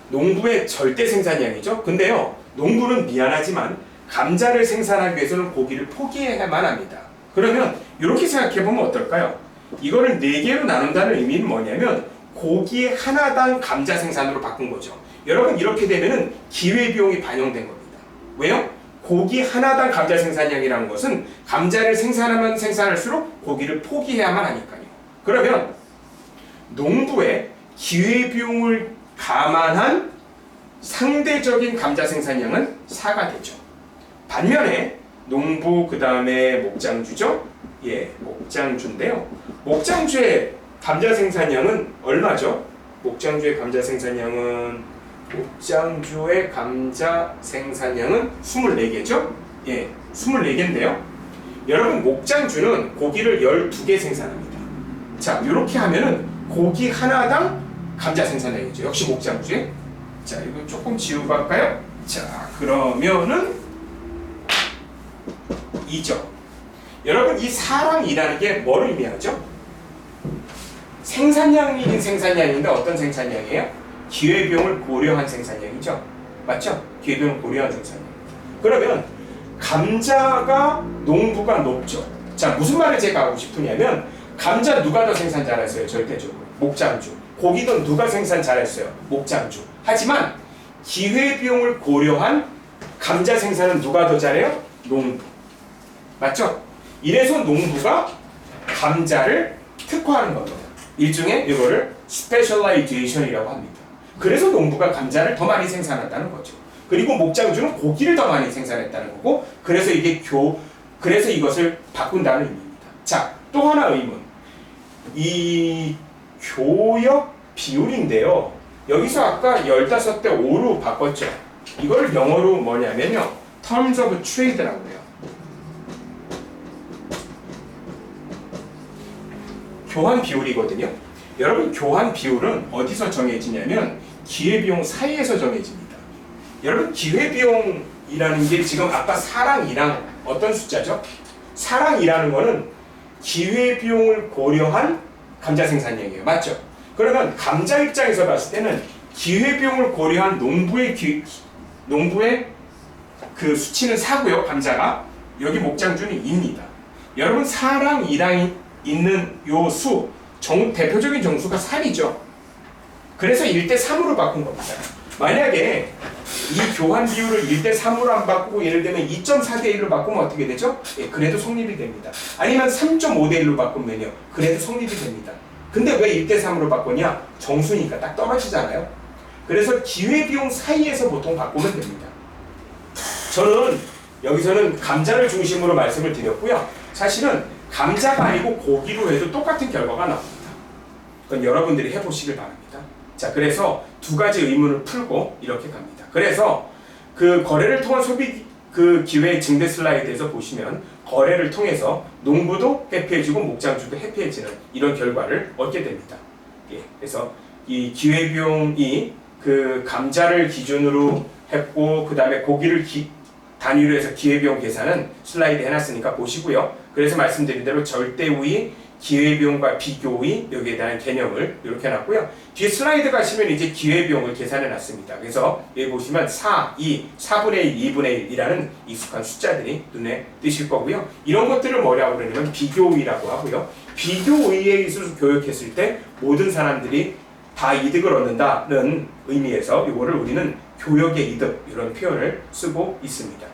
농부의 절대 생산량이죠. 근데요, 농부는 미안하지만 감자를 생산하기 위해서는 고기를 포기해야만 합니다. 그러면 이렇게 생각해보면 어떨까요? 이거를 4개로 나눈다는 의미는 뭐냐면 고기 하나당 감자 생산으로 바꾼 거죠. 여러분 이렇게 되면은 기회비용이 반영된 겁니다. 왜요? 고기 하나당 감자 생산량이라는 것은 감자를 생산하면 생산할수록 고기를 포기해야만 하니까요. 그러면 농부의 기회비용을 감안한 상대적인 감자 생산량은 4가 되죠. 반면에 농부 그 다음에 목장주죠? 예, 목장주인데요. 목장주의 감자 생산량은 얼마죠? 목장주의 감자 생산량은 24개죠? 예, 24개인데요. 여러분 목장주는 고기를 12개 생산합니다. 자, 이렇게 하면은 고기 하나당 감자 생산량이죠. 역시 목장주에. 자, 이거 조금 지우고 할까요? 자, 그러면은 2죠. 여러분, 이 사랑이라는 게 뭘 의미하죠? 생산량이긴 생산량인데 어떤 생산량이에요? 기회비용을 고려한 생산량이죠. 맞죠? 기회비용을 고려한 생산량. 그러면 감자가 농부가 높죠. 자, 무슨 말을 제가 하고 싶으냐면 감자 누가 더 생산 잘했어요? 절대적으로 목장주. 고기도 누가 생산 잘했어요? 목장주. 하지만 기회비용을 고려한 감자 생산은 누가 더 잘해요? 농부. 맞죠? 이래서 농부가 감자를 특화하는 겁니다. 일종의 이거를 스페셜라이제이션이라고 합니다. 그래서 농부가 감자를 더 많이 생산한다는 거죠. 그리고 목장주는 고기를 더 많이 생산했다는 거고, 그래서 그래서 이것을 바꾼다는 의미입니다. 자, 또 하나 의문. 이 교역 비율인데요. 여기서 아까 15대 5로 바꿨죠. 이걸 영어로 뭐냐면요, terms of trade라고 해요. 교환 비율이거든요. 여러분, 교환 비율은 어디서 정해지냐면 기회비용 사이에서 정해집니다. 여러분, 기회비용이라는 게 지금 아까 사랑이랑 어떤 숫자죠? 사랑이라는 거는 기회비용을 고려한 감자 생산량이에요. 맞죠? 그러면 감자 입장에서 봤을 때는 기회비용을 고려한 농부의 그 수치는 4고요. 감자가. 여기 목장주는 2입니다. 여러분, 사랑이랑 있는 요 수, 대표적인 정수가 3이죠. 그래서 1대3으로 바꾼 겁니다. 만약에 이 교환 비율을 1대3으로 안 바꾸고 예를 들면 2.4대1로 바꾸면 어떻게 되죠? 예, 그래도 성립이 됩니다. 아니면 3.5대1로 바꾸면요, 그래도 성립이 됩니다. 근데 왜 1대3으로 바꾸냐? 정수니까 딱 떨어지잖아요. 그래서 기회비용 사이에서 보통 바꾸면 됩니다. 저는 여기서는 감자를 중심으로 말씀을 드렸고요. 사실은 감자가 아니고 고기로 해도 똑같은 결과가 나옵니다. 그건 여러분들이 해보시길 바랍니다. 자, 그래서 두 가지 의문을 풀고 이렇게 갑니다. 그래서 그 거래를 통한 소비 그 기회 증대 슬라이드에서 보시면 거래를 통해서 농부도 해피해지고 목장주도 해피해지는 이런 결과를 얻게 됩니다. 예, 그래서 이 기회비용이 그 감자를 기준으로 했고, 그 다음에 고기를 단위로 해서 기회비용 계산은 슬라이드 해놨으니까 보시고요. 그래서 말씀드린 대로 절대우의 기회비용과 비교의 여기에 대한 개념을 이렇게 해놨고요. 뒤에 슬라이드 가시면 이제 기회비용을 계산해놨습니다. 그래서 여기 보시면 4, 2, 4분의 1, 2분의 1이라는 익숙한 숫자들이 눈에 띄실 거고요. 이런 것들을 뭐라고 그러냐면 비교의라고 하고요. 비교의에 의해서 교육했을 때 모든 사람들이 다 이득을 얻는다는 의미에서 이거를 우리는 교역의 이득, 이런 표현을 쓰고 있습니다.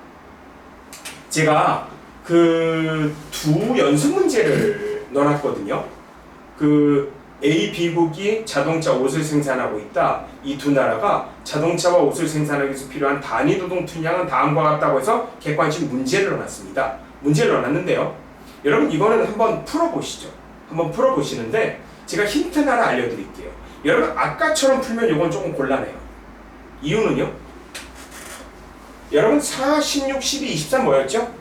제가 그 두 연습 문제를 넣어놨거든요. 그 A, B국이 자동차 옷을 생산하고 있다. 이 두 나라가 자동차와 옷을 생산하기 위해서 필요한 단위 노동 투량은 다음과 같다고 해서 객관식 문제를 넣어놨습니다. 문제를 넣어놨는데요. 여러분, 이거는 한번 풀어보시죠. 한번 풀어보시는데 제가 힌트 하나 알려드릴게요. 여러분, 아까처럼 풀면 이건 조금 곤란해요. 이유는요, 여러분 4, 16, 12, 23 뭐였죠?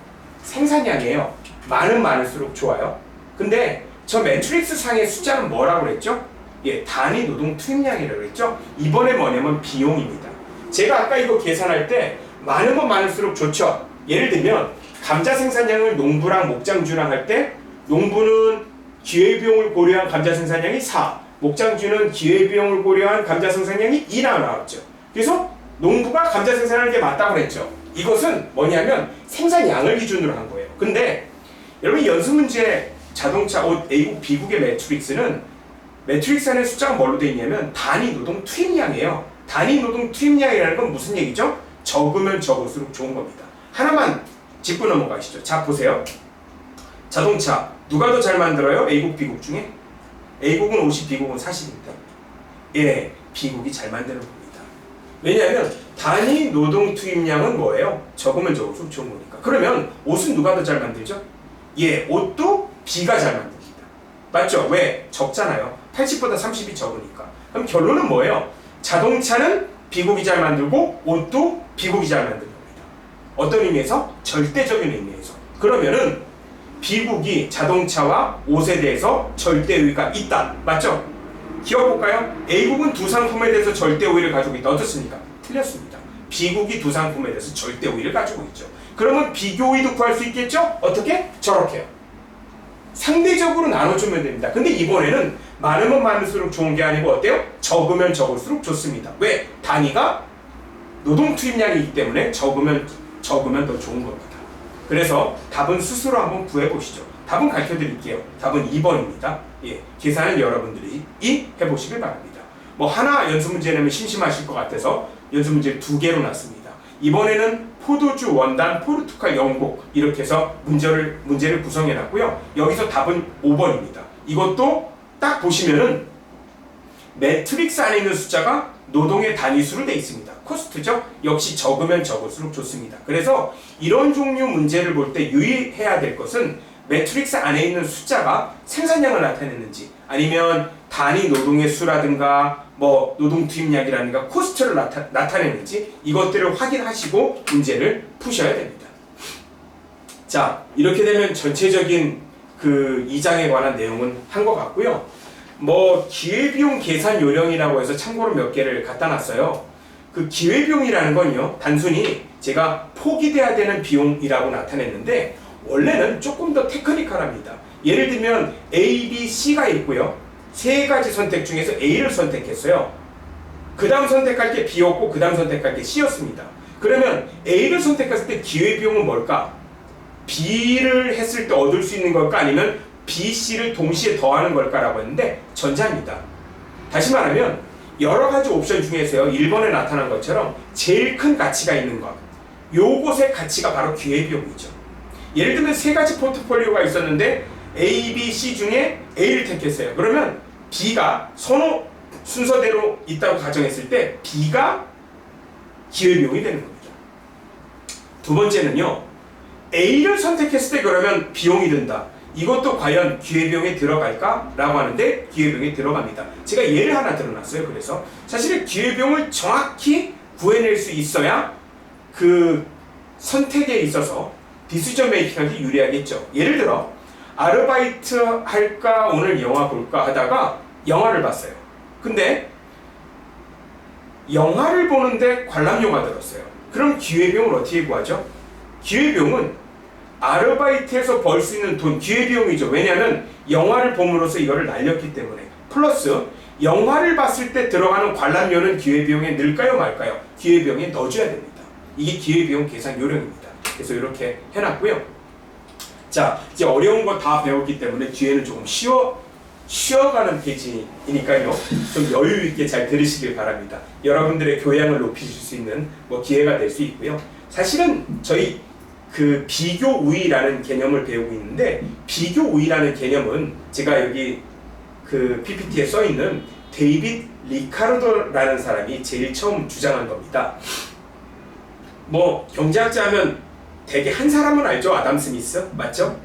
생산량이에요. 많을수록 좋아요. 근데 저 매트릭스 상의 숫자는 뭐라고 그랬죠? 예, 단위 노동 투입량이라고 그랬죠? 이번에 뭐냐면 비용입니다. 제가 아까 이거 계산할 때 많을수록 좋죠? 예를 들면 감자 생산량을 농부랑 목장주랑 할 때 농부는 기회비용을 고려한 감자 생산량이 4, 목장주는 기회비용을 고려한 감자 생산량이 2라고 나왔죠. 그래서 농부가 감자 생산하는 게 맞다고 그랬죠. 이것은 뭐냐면 생산량을 기준으로 한 거예요. 근데 여러분, 연습 문제 자동차 옷 A국 B국의 매트릭스 안에 숫자가 뭘로 되어 있냐면 단위 노동 투입량이에요. 단위 노동 투입량이라는 건 무슨 얘기죠? 적으면 적을수록 좋은 겁니다. 하나만 짚고 넘어가시죠. 자, 보세요. 자동차 누가 더 잘 만들어요? A국 B국 중에? A국은 50, B국은 40입니다. 예, B국이 잘 만드는 겁니다. 왜냐하면 단위 노동 투입량은 뭐예요? 적으면 적을수록 좋은 거니까. 그러면 옷은 누가 더 잘 만들죠? 예, 옷도 B가 잘 만듭니다. 맞죠? 왜? 적잖아요. 80보다 30이 적으니까. 그럼 결론은 뭐예요? 자동차는 B국이 잘 만들고 옷도 B국이 잘 만드는 겁니다. 어떤 의미에서? 절대적인 의미에서. 그러면은 B국이 자동차와 옷에 대해서 절대의가 있다. 맞죠? 기억볼까요? A국은 두 상품에 대해서 절대우위를 가지고 있다. 어떻습니까? 틀렸습니다. B국이 두 상품에 대해서 절대 우위를 가지고 있죠. 그러면 비교 우위도 구할 수 있겠죠? 어떻게? 저렇게요. 상대적으로 나눠주면 됩니다. 근데 이번에는 많으면 많을수록 좋은 게 아니고 어때요? 적으면 적을수록 좋습니다. 왜? 단위가 노동 투입량이기 때문에 적으면 더 좋은 겁니다. 그래서 답은 스스로 한번 구해보시죠. 답은 가르쳐드릴게요. 답은 2번입니다. 예, 계산은 여러분들이 해보시길 바랍니다. 뭐 하나 연습 문제 내면 심심하실 것 같아서 연습 문제를 2개로 놨습니다. 이번에는 포도주, 원단, 포르투갈, 영국 이렇게 해서 문제를 구성해놨고요. 여기서 답은 5번입니다. 이것도 딱 보시면은 매트릭스 안에 있는 숫자가 노동의 단위수로 되어 있습니다. 코스트죠? 역시 적으면 적을수록 좋습니다. 그래서 이런 종류 문제를 볼 때 유의해야 될 것은 매트릭스 안에 있는 숫자가 생산량을 나타내는지 아니면 단위 노동의 수라든가 뭐 노동 투입량이라든가 코스트를 나타내는지 이것들을 확인하시고 문제를 푸셔야 됩니다. 자, 이렇게 되면 전체적인 그 2장에 관한 내용은 한 것 같고요. 뭐 기회비용 계산 요령이라고 해서 참고로 몇 개를 갖다 놨어요. 그 기회비용이라는 건요, 단순히 제가 포기돼야 되는 비용이라고 나타냈는데 원래는 조금 더 테크니컬합니다. 예를 들면 A, B, C가 있고요. 세 가지 선택 중에서 A를 선택했어요. 그 다음 선택할 게 B였고 그 다음 선택할 게 C였습니다. 그러면 A를 선택했을 때 기회비용은 뭘까? B를 했을 때 얻을 수 있는 걸까? 아니면 B, C를 동시에 더하는 걸까라고 했는데 전자입니다. 다시 말하면 여러 가지 옵션 중에서요, 1번에 나타난 것처럼 제일 큰 가치가 있는 것, 요것의 가치가 바로 기회비용이죠. 예를 들면 세 가지 포트폴리오가 있었는데 A, B, C 중에 A를 택했어요. 그러면 B가 선호 순서대로 있다고 가정했을 때 B가 기회비용이 되는 겁니다. 두 번째는요, A를 선택했을 때 그러면 비용이 든다. 이것도 과연 기회비용에 들어갈까? 라고 하는데 기회비용에 들어갑니다. 제가 예를 하나 들어놨어요. 그래서 사실은 기회비용을 정확히 구해낼 수 있어야 그 선택에 있어서 디시전 메이킹한테 유리하겠죠. 예를 들어 아르바이트 할까 오늘 영화 볼까 하다가 영화를 봤어요. 근데 영화를 보는데 관람료가 들었어요. 그럼 기회비용을 어떻게 구하죠? 기회비용은 아르바이트에서 벌 수 있는 돈, 기회비용이죠. 왜냐하면 영화를 봄으로써 이거를 날렸기 때문에. 플러스 영화를 봤을 때 들어가는 관람료는 기회비용에 넣을까요 말까요? 기회비용에 넣어줘야 됩니다. 이게 기회비용 계산 요령입니다. 그래서 이렇게 해놨고요. 자, 이제 어려운 거 다 배웠기 때문에 뒤에는 조금 쉬어가는 페이지니까요. 좀 여유 있게 잘 들으시길 바랍니다. 여러분들의 교양을 높이실 수 있는 뭐 기회가 될 수 있고요. 사실은 저희 그 비교 우위라는 개념을 배우고 있는데 비교 우위라는 개념은 제가 여기 그 PPT에 써 있는 데이빗 리카르도라는 사람이 제일 처음 주장한 겁니다. 뭐 경제학자 하면 대개 한 사람은 알죠? 아담 스미스 맞죠?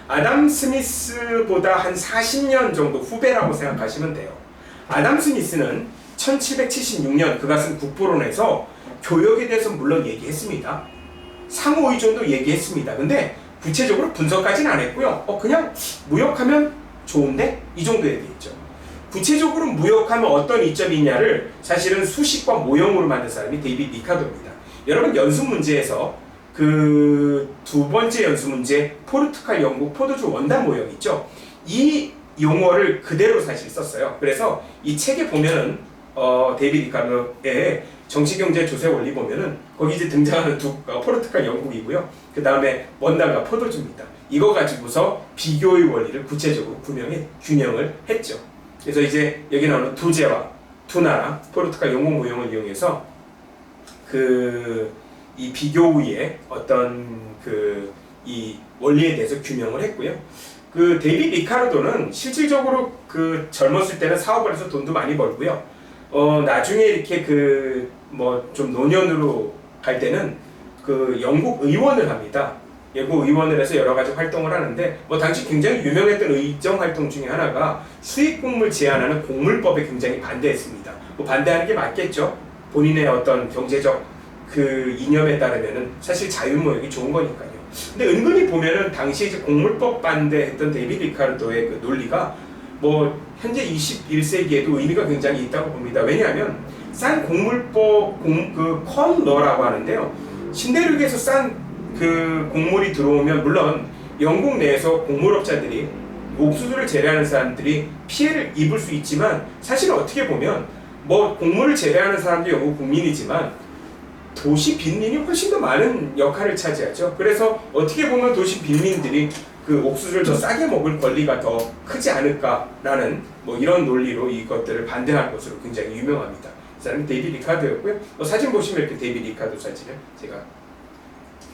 아담 스미스보다 한 40년 정도 후배라고 생각하시면 돼요. 아담 스미스는 1776년 그가 쓴 국보론에서 교역에 대해서 물론 얘기했습니다. 상호 의존도 얘기했습니다. 근데 구체적으로 분석까지는 안 했고요. 그냥 무역하면 좋은데? 이 정도 얘기했죠. 구체적으로 무역하면 어떤 이점이 있냐를 사실은 수식과 모형으로 만든 사람이 데이빗 리카르도입니다. 여러분 연습 문제에서 그 두 번째 연습 문제 포르투갈, 영국, 포도주 원단 모형 있죠? 이 용어를 그대로 사실 썼어요. 그래서 이 책에 보면은 데이빗 리카르도의 정치경제 조세 원리 보면은 거기 이제 등장하는 포르투갈, 영국이고요. 그 다음에 원단과 포도주입니다. 이거 가지고서 비교의 원리를 구체적으로 균형을 했죠. 그래서 이제 여기 나오는 두 제와 두 나라 포르투갈, 영국 모형을 이용해서 이 비교 우위의 어떤 이 원리에 대해서 규명을 했고요. 그 데이빗 리카르도는 실질적으로 그 젊었을 때는 사업을 해서 돈도 많이 벌고요. 나중에 이렇게 뭐 좀 노년으로 갈 때는 그 영국 의원을 합니다. 영국 의원을 해서 여러 가지 활동을 하는데 뭐 당시 굉장히 유명했던 의정 활동 중에 하나가 수입국물 제한하는 곡물법에 굉장히 반대했습니다. 뭐 반대하는 게 맞겠죠. 본인의 어떤 경제적 그 이념에 따르면은 사실 자유무역이 좋은 거니까요. 근데 은근히 보면은 당시에 이제 곡물법 반대했던 데이빗 리카르도의 그 논리가 뭐 현재 21세기에도 의미가 굉장히 있다고 봅니다. 왜냐하면 싼 곡물법 그 컨러라고 하는데요. 신대륙에서 싼 그 곡물이 들어오면 물론 영국 내에서 곡물업자들이 옥수수를 재배하는 사람들이 피해를 입을 수 있지만 사실 어떻게 보면 뭐 곡물을 재배하는 사람도 영국 국민이지만 도시 빈민이 훨씬 더 많은 역할을 차지하죠. 그래서 어떻게 보면 도시 빈민들이 그 옥수수를 더 싸게 먹을 권리가 더 크지 않을까라는 뭐 이런 논리로 이것들을 반대할 것으로 굉장히 유명합니다. 이 사람이 데이비 리카드였고요. 사진 보시면 이렇게 데이비 리카드 사진을 제가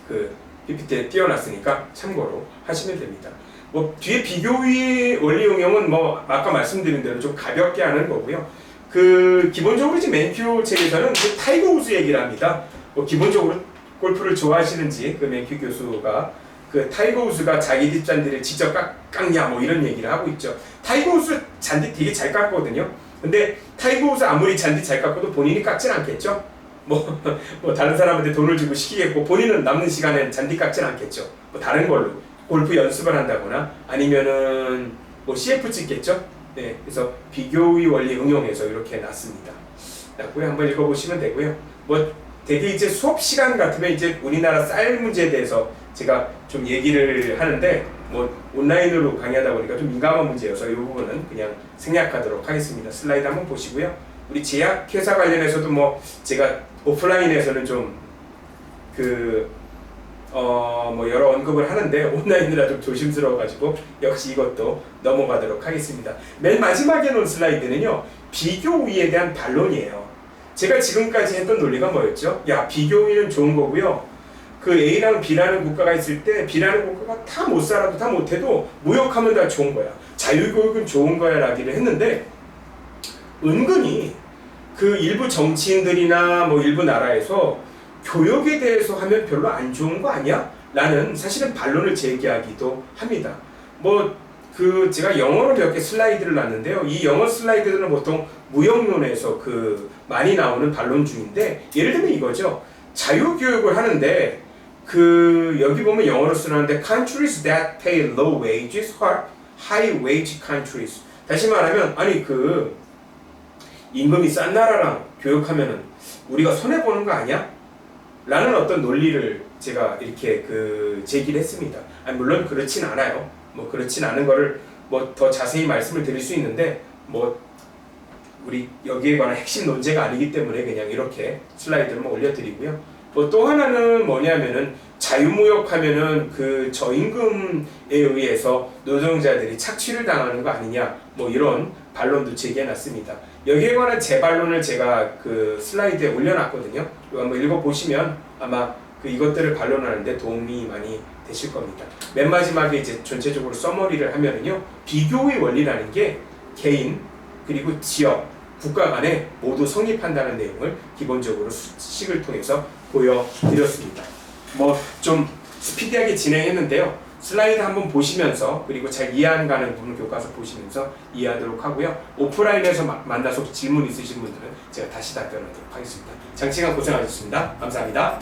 그 PPT에 띄워놨으니까 참고로 하시면 됩니다. 뭐 뒤에 비교의 원리 응용은 뭐 아까 말씀드린 대로 좀 가볍게 하는 거고요. 그 기본적으로 이제 맨큐 책에서는 그 타이거 우즈 얘기를 합니다. 뭐 기본적으로 골프를 좋아하시는지 그 맨큐 교수가 그 타이거 우즈가 자기 뒷잔디를 직접 깎냐 뭐 이런 얘기를 하고 있죠. 타이거 우즈 잔디 되게 잘 깎거든요. 근데 타이거 우즈 아무리 잔디 잘 깎아도 본인이 깎진 않겠죠. 뭐 다른 사람한테 돈을 주고 시키겠고 본인은 남는 시간엔 잔디 깎진 않겠죠. 뭐 다른 걸로 골프 연습을 한다거나 아니면은 뭐 CF 찍겠죠. 네, 그래서 비교의 원리 응용해서 이렇게 놨습니다. 놨고요. 한번 읽어보시면 되고요. 뭐 되게 이제 수업 시간 같으면 이제 우리나라 쌀 문제에 대해서 제가 좀 얘기를 하는데 뭐 온라인으로 강의하다 보니까 좀 민감한 문제여서 이 부분은 그냥 생략하도록 하겠습니다. 슬라이드 한번 보시고요. 우리 제약회사 관련해서도 뭐 제가 오프라인에서는 좀 뭐 여러 언급을 하는데 온라인이라 좀 조심스러워가지고 역시 이것도 넘어가도록 하겠습니다. 맨 마지막에 놓은 슬라이드는요. 비교우위에 대한 반론이에요. 제가 지금까지 했던 논리가 뭐였죠? 야, 비교우위는 좋은 거고요. 그 A랑 B라는 국가가 있을 때 B라는 국가가 다 못 살아도 다 못해도 무역하면 다 좋은 거야. 자유교육은 좋은 거야 라기를 했는데 은근히 그 일부 정치인들이나 뭐 일부 나라에서 교육에 대해서 하면 별로 안 좋은 거 아니야? 라는 사실은 반론을 제기하기도 합니다. 뭐 그 제가 영어로 몇 개 슬라이드를 놨는데요. 이 영어 슬라이드들은 보통 무역론에서 그 많이 나오는 반론 중인데 예를 들면 이거죠. 자유교육을 하는데 그 여기 보면 영어로 쓰는데 countries that pay low wages are high wage countries. 다시 말하면 아니 그 임금이 싼 나라랑 교육하면은 우리가 손해 보는 거 아니야? 라는 어떤 논리를 제가 이렇게 그 제기를 했습니다. 아니 물론 그렇진 않아요. 뭐 그렇진 않은 거를 뭐 더 자세히 말씀을 드릴 수 있는데 뭐 우리 여기에 관한 핵심 논제가 아니기 때문에 그냥 이렇게 슬라이드를 올려드리고요. 뭐 또 하나는 뭐냐면은 자유무역하면은 그 저임금에 의해서 노동자들이 착취를 당하는 거 아니냐 뭐 이런 반론도 제기해놨습니다. 여기에 관한 제 반론을 제가 그 슬라이드에 올려놨거든요. 이거 한번 읽어보시면 아마 그 이것들을 반론하는데 도움이 많이 되실 겁니다. 맨 마지막에 이제 전체적으로 서머리를 하면은요, 비교의 원리라는 게 개인 그리고 지역, 국가 간에 모두 성립한다는 내용을 기본적으로 수식을 통해서 보여드렸습니다. 뭐 좀 스피디하게 진행했는데요. 슬라이드 한번 보시면서 그리고 잘 이해 안 가는 부분 교과서 보시면서 이해하도록 하고요. 오프라인에서 만나서 질문 있으신 분들은 제가 다시 답변하도록 하겠습니다. 장시간 고생하셨습니다. 감사합니다.